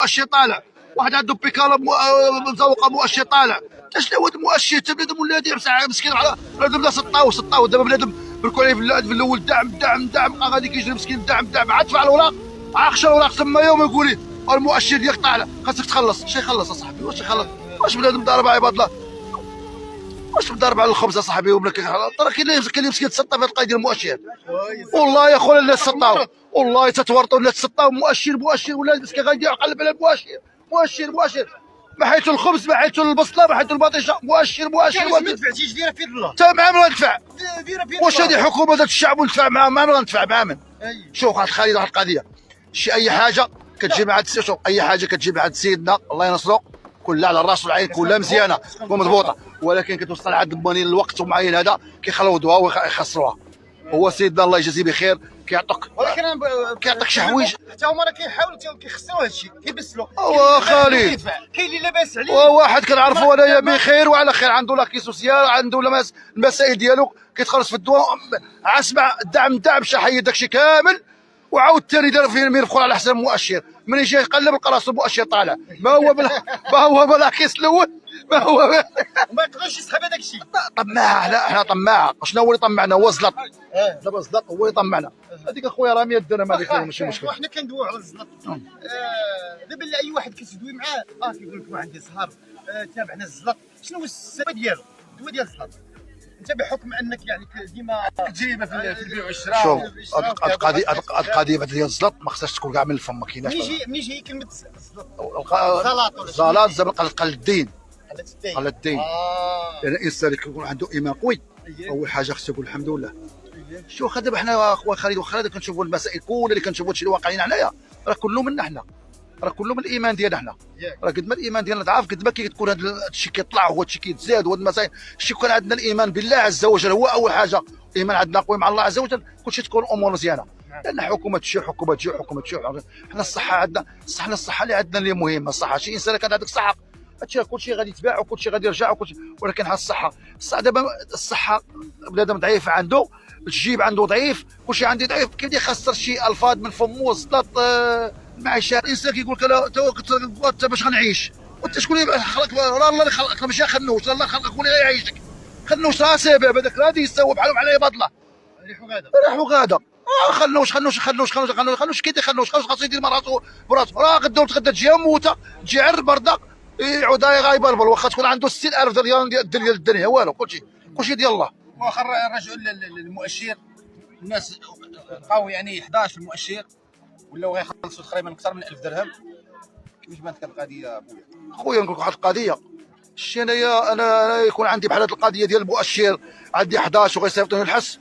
مؤشر طالع، واحد عنده بيكالا مزوقه مؤشر طالع. شنو هو المؤشر؟ تا بنادم ولا يدير مسكين على بنادم لا سطاو دابا بنادم بركوا عليه في الاول دعم غادي كيجري مسكين دعم عاد دفع الاوراق عاقش الاوراق تما يوم يقول لي المؤشر ديالك طالع خاصك تخلص. اش يخلص اصاحبي؟ واش يخلص؟ واش بنادم ضارب عباد الله؟ واش مضارب على الخبز اصاحبي؟ ولا ترى كاين اللي مسكين تسطى في القضيه ديال المؤشر. والله يا خويا الناس سطاو، والله تتورطوا الناس سطاو مؤشر ولا مسكين غادي يقلب على مؤشر ما حيث الخبز ما حيث البصله ما حيث البطيشه مؤشر ما دفعتيش ديرها في يد الله. انت مع من غندفع؟ ديرها في يد واش هذه حكومه ذات الشعب وندفع معاهم؟ مع من غندفع؟ مع من؟ شوف واحد خالد واحد القضيه، شي اي حاجه كتجي مع شوف اي حاجه كتجي مع سيدنا الله ينصرو كلها على الراس والعين كلها مزيانه ومضبوطه، ولكن كتوصل عند المانين الوقت معين هذا كيخلودوها ويخسروها. هو سيدنا الله يجازيه بخير كيعطيك، ولكن كيعطيك شي حوايج حتى هما راه كيحاولوا كيخسروا هذا الشيء كيبسلوا. خالد كاين اللي لاباس عليه وواحد كنعرفو انايا بخير وعلى خير، عنده لاكي سوسيال، عنده المسائل ديالو كيتخلص في الدواء، اسمع دعم شحيه داكشي كامل، وعاود ثاني دار فيه يرفقوا على حساب المؤشر، من يجي يقلب لقى راسو المؤشر طالع، ما هو بلاكيس الاول ما هو وما يقدرش يسحب هذاك الشيء. طماع، لا احنا طماع. شنو هو اللي طمعنا؟ هو الزلط. دابا الزلط هو اللي طمعنا. هذيك اخويا راه 100 درهم هذيك ماشي مشكل. وحنا كندويو على الزلط. دابا اي واحد كتدوي معاه كيقول لك عندي سهر تابعنا الزلط، شنو هو السبب ديالو؟ الدواء ديال الزلط انت بحكم انك يعني ديما تجربه في البيع والشراء. شوف القضيه ديال الزلط ما خصهاش تكون كاع من الفم، ما كايناش. منين جاي كلمه الزلط؟ زلط زعما قل الدين. قل الدين. يعني الانسان اللي كيكون عنده ايمان قوي اول حاجه خصو يقول الحمد لله. شوف دابا حنا اخويا خالد وخالد كنشوفوا المسائل كل اللي كنشوفوا هادشي اللي واقعين عليا راه كله منا حنا، راه كله من الايمان ديالنا حنا، راه قد ما الايمان ديالنا ضعاف قد ما كيكون هذا الشيء كيطلع وهذا الشيء كيتزاد وهاد المسائل. الشيء كان عندنا الايمان بالله عز وجل هو اول حاجه، الايمان عندنا قوي مع الله عز وجل كلشي تكون الامور مزيانه. لان حكومه تشي حنا الصحه عندنا، الصحه اللي عندنا اللي مهمه. الصحه شي انسان كان عندك صحه هادشي كلشي غادي يتباع وكلشي غادي يرجع ولكن الصحه دابا الصحه بنادم ضعيف عنده، الجيب عنده ضعيف، كلشي عندي ضعيف، كيبدا يخسر شي الفاظ من فمو الزلط المعيشه. الانسان كيقول لك انت باش غنعيش وانت شكون اللي خلقك؟ راه الله اللي خلقك ماشي خنوش، الله خلقك هو اللي غيعيشك. خنوش راه سبب هذاك غادي يسوى بحالهم على عباد الله. ريحو غادا خنوش كيدير خنوش خاصو يدير مع براسو راه غدا وتغدا تجي موته تجي عر برده يعود غايبربل واخا تكون عنده 60000 ريال ديال الدنيا والو كلشي ديال الله. واخا نرجعوا للمؤشر، الناس لقاو يعني 11 المؤشر ولاو غيخلصوا تقريبا اكثر من 1000 درهم. كيفاش بانت هذه القضيه خويا؟ نقول لك واحد القضيه، شتي انا يكون عندي بحال هذه القضيه ديال المؤشر عندي 11 وغيصيفطوني للحبس،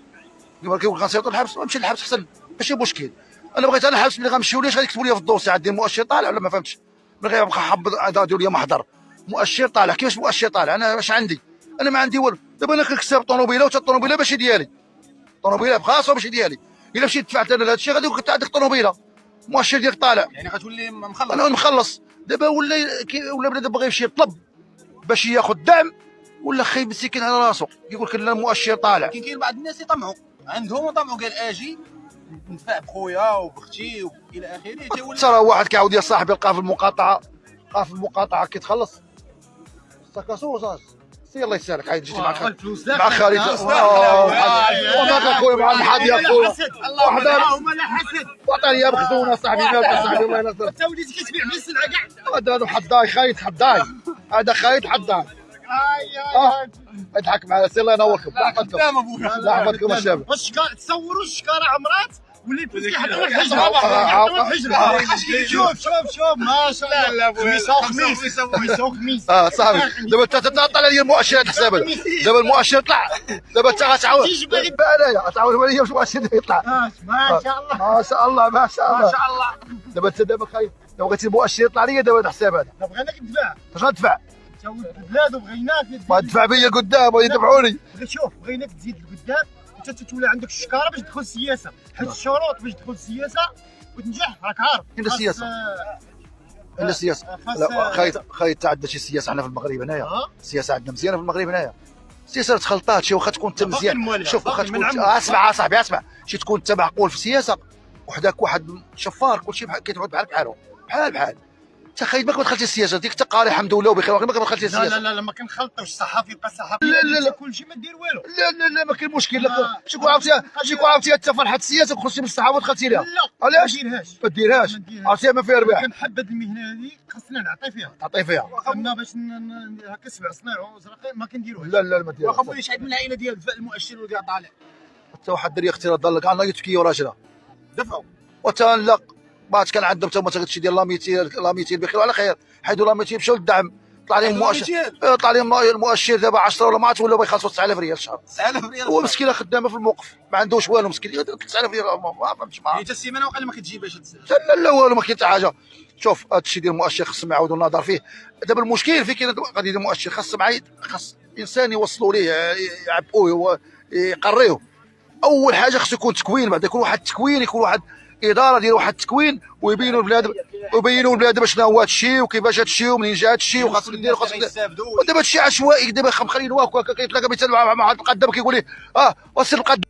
كيقول غنصيفطوا للحبس نمشي للحبس احسن ماشي مشكل. انا بغيت انا الحبس ملي غنمشيو ليش غيكتبوا لي في الدوسي عندي مؤشر طالع ولا ما فهمتش؟ من غير نبقى حبط ديروا لي محضر مؤشر طالع. كيفاش مؤشر طالع؟ انا واش عندي؟ انا ما عندي والو. دابا انا كنكسب طوموبيله وتا الطوموبيله ماشي ديالي، الطوموبيله بخاصه ماشي ديالي. الا مشيت دفعت انا لهذا الشيء غادي يقول لك عندك طوموبيله المؤشر ديالك طالع، يعني غتولي مخلص. انا مخلص. دابا ولا بنادم بغى يمشي يطلب باش ياخذ دعم ولا خايب مسكين على راسو يقول لك لا المؤشر طالع. كاين بعض الناس يطمعوا عندهم وطمعوا قال اجي ندفع بخويا وبختي والى اخره. ترى واحد كيعاود يا صاحبي لقى في المقاطعه كيتخلص سكاسو سي الله يسهلك عاد جيت معك مع خالد والله اخويا مع الحد يا خويا اللهم لا حسد وعطاني يا مخزونه صاحبي مالك صاحبي الله ينصرك. انت وليتي كتبيع بالسلعه كاع. هذا حداي خايط حداي هذا خايط حداي اضحك معايا سي الله ينوركم. لا حفظكم الشباب. واش تصوروا الشكاره عمرات واللي الفلوس كيحطوا الحجره. شوف ما شاء الله. لا خميس صاحبي دابا انت طلع لي المؤشرات حسابك. دابا المؤشر طلع دابا انت غتعاود انايا تعاود لي واش المؤشر يطلع. ما شاء الله ما شاء الله دابا انت خايف لو بغيتي المؤشر يطلع لي دابا الحساب هذا بغيناك تدفع. اش غندفع؟ انت ولد البلاد وبغيناك ما تدفع بيا قدام ويدفعوني. شوف بغيناك تزيد لقدام انت تولي عندك الشكاره باش تدخل السياسه، حيت الشروط باش تدخل السياسه وتنجح راك عارف. كاين السياسه عندنا السياسه. لا خايط عندنا شي سياسه حنا في المغرب هنايا. السياسه عندنا مزيانه في المغرب هنايا. السياسه تخلطات شي واخا تكون انت مزيان. شوف واخا تكون اسمع صاحبي اسمع شي تكون انت معقول في السياسه وحداك واحد شفار كلشي كيتعود بحال بحالو بحال انت خايب ما دخلتي السياسه ديك، انت قاري الحمد لله وبخير، ما دخلتي لا السياسه. لا لا ما كنخلطوش الصحافي يبقى صحافي، لا لا لا كل شيء ما دير والو. لا ما كاين مشكل. لا شكون عرفتيها انت فرحه السياسه وخرجتي من الصحافه ودخلتي لها؟ لا علاش؟ ما ديرهاش، عرفتيها ما فيها ربح. كنحبذ المهنه هذه، خاصنا نعطي فيها اما باش هكا 7 سنين وزرقاء ما كنديروش. لا ما ديرهاش. واخا خويا شحال من العائله ديال المؤشر وكاع طالع، حتى واحد الدريه اختي ضل كاع نايت تكيه وراجلها دفعوا وتا لا بات كان عندهم تا هما هادشي ديال لاميتين بخير وعلى خير، حيدوا لاميتين مشاو للدعم، طلع لهم مؤشر، طلع لهم المؤشر دابا 10 ولا ما عرفت ولاو بيخلصوا 9000 ريال الشهر. 9000 ريال هو مسكينه خدامه في الموقف ما عندوش والو، مسكين 9000 ريال ما فهمتش معاه. حتى السيمانه واقيلا ما كتجيبهاش. لا والو ما كاين حتى حاجه. شوف هذا الشيء ديال المؤشر خصهم يعاودوا النظر فيه. دابا المشكل في كاين قضيه ديال المؤشر، خاص انسان يوصلوا ليه، يعبئوه يقريوه. اول حاجه خصو يكون تكوين، بعد يكون واحد التكوين، يكون واحد اداره ديال واحد التكوين، ويبينوا البلاد شنو هو هذا الشيء وكيفاش هذا الشيء ومنين جا هذا الشيء وخاصك دير وخاصك ودابا هادشي عشوائي. دابا مخلينه هكا كيتلاقى مثلا مع واحد مقدم كيقول ليه وصل القدم